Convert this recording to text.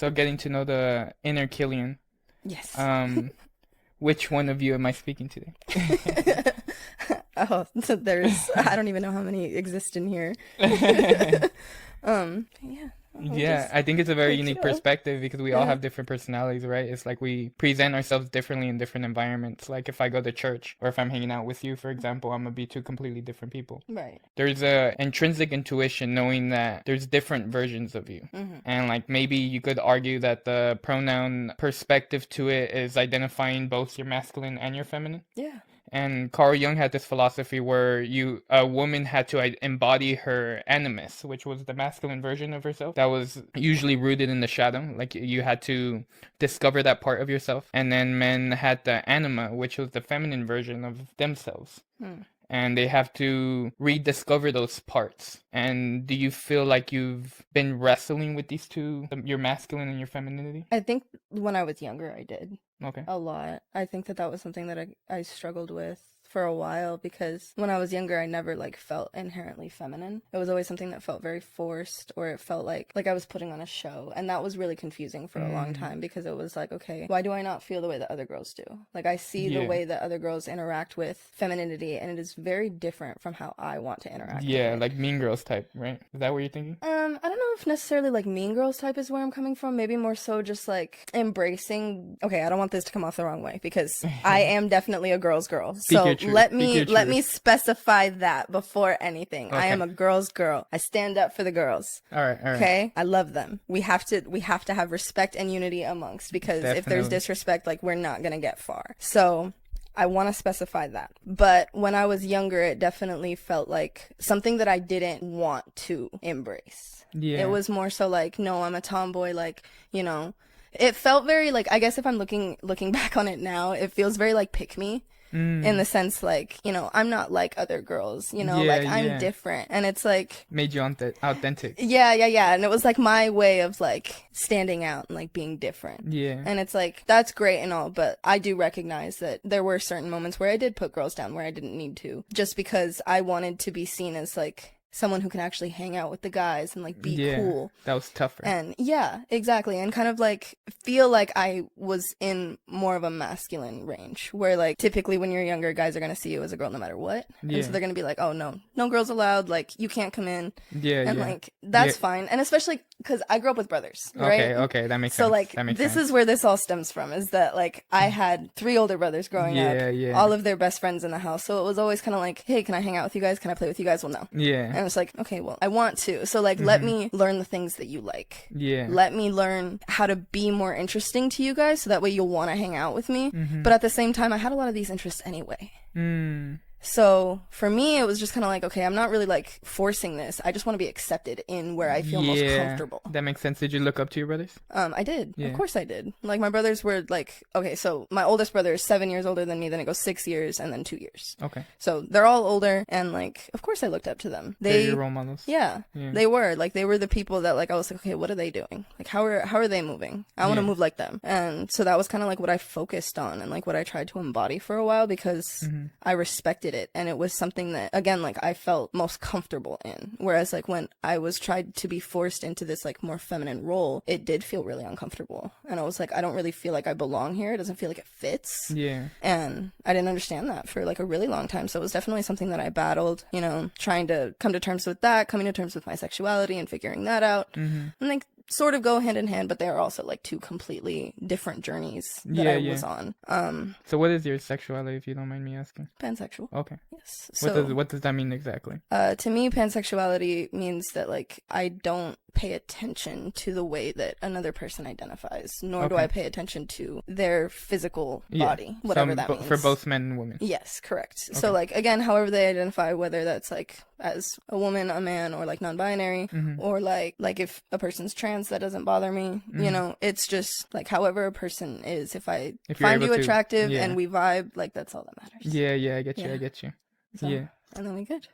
So getting to know the inner Killian. Yes. Which one of you am I speaking to? Oh, so I don't even know how many exist in here. Yeah. Yeah, I think it's a very Pretty unique chill. perspective because we all Yeah. have different personalities, right? It's like we present ourselves differently in different environments. Like if I go to church or if I'm hanging out with you, for example, I'm gonna be two completely different people. Right. There's a intrinsic intuition knowing that there's different versions of you. Hmm. And like maybe you could argue that the pronoun perspective to it is identifying both your masculine and your feminine. Yeah. And Carl Jung had this philosophy where a woman had to embody her animus, which was the masculine version of herself. That was usually rooted in the shadow. Like you had to discover that part of yourself. And then men had the anima, which was the feminine version of themselves. Hmm. And they have to rediscover those parts. And do you feel like you've been wrestling with these two, your masculine and your femininity? I think when I was younger, I did Okay. a lot. I think that was something that I struggled with for a while because when I was younger, I never like felt inherently feminine. It was always something that felt very forced, or it felt like I was putting on a show, and that was really confusing for a long time because it was like, okay, why do I not feel the way that other girls do? Like I see the Yeah. way that other girls interact with femininity, and it is very different from how I want to interact with Yeah, it. like Mean Girls type, right? Is that what you're thinking? I don't know if necessarily like Mean Girls type is where I'm coming from. Maybe more so just like embracing. Okay, I don't want this to come off the wrong way because I am definitely a girl's girl. So your truth. let Speak me your let truth. me specify that before anything. I am Okay. a girl's girl. I stand up for the girls. All right, all right. Okay, I love them. We have to have respect and unity amongst, because if there's Definitely. disrespect, like we're not gonna get far. So I want to specify that. But when I was younger, it definitely felt like something that I didn't want to embrace. Yeah. It was more so like, no, I'm a tomboy, like, you know. It felt very like, I guess if I'm looking back on it now, it feels very like pick me. In the sense like, you know, I'm not like other girls, you know, Yeah, like I'm yeah. different. And it's like, Made you authentic. yeah. And it was like my way of like standing out and like being different. Yeah. And it's like, that's great and all, but I do recognize that there were certain moments where I did put girls down where I didn't need to, just because I wanted to be seen as like someone who can actually hang out with the guys and like be Yeah, cool. that was tougher. And yeah, exactly. And kind of like feel like I was in more of a masculine range where like typically when you're younger, guys are going to see you as a girl no matter what. And Yeah. so they're going to be like, oh no girls allowed. Like you can't come in. Yeah, And yeah. like, that's Yeah. fine. And especially because I grew up with brothers, right? Okay, that makes So sense. like, That makes this sense. is where this all stems from, is that like I had 3 older brothers growing up, Yeah. all of their best friends in the house. So it was always kind of like, hey, can I hang out with you guys? Can I play with you guys? Well, no. Yeah. And it's like, okay, well, I want to. So like, let me learn the things that you like. Yeah. Let me learn how to be more interesting to you guys, so that way you'll want to hang out with me. But at the same time, I had a lot of these interests anyway. So for me, it was just kind of like, okay, I'm not really like forcing this. I just want to be accepted in where I feel most comfortable. That makes sense. Did you look up to your brothers? I did. Yeah. Of course I did. Like my brothers were like, okay, so my oldest brother is 7 years older than me, then it goes 6 years and then 2 years. Okay. So they're all older, and like, of course I looked up to them. They're your role models. Yeah, Yeah. they were like, they were the people that like I was like, okay, what are they doing? Like how are they moving? I want to Yeah. move like them. And so that was kind of like what I focused on and like what I tried to embody for a while, because I respected it, and it was something that again like I felt most comfortable in. Whereas like when I was tried to be forced into this like more feminine role, it did feel really uncomfortable, and I was like, I don't really feel like I belong here. It doesn't feel like it fits. Yeah. And I didn't understand that for like a really long time. So it was definitely something that I battled, you know, trying to come to terms with that, coming to terms with my sexuality and figuring that out. And like sort of go hand in hand, but they are also like 2 completely different journeys that I was on. So what is your sexuality, if you don't mind me asking? Pansexual. Okay. Yes. What does that mean exactly? To me, pansexuality means that like I don't pay attention to the way that another person identifies, nor do Okay. I pay attention to their physical Yeah. body, whatever So, that means. For both men and women. Yes, correct. So like again, however they identify, whether that's like as a woman, a man, or like non-binary, or like if a person's trans, that doesn't bother me. You know, it's just like however a person is. If I If you're find you able to- attractive yeah. and we vibe, like that's all that matters. Yeah, I get you. Yeah. I get you. So, Yeah. and then we good.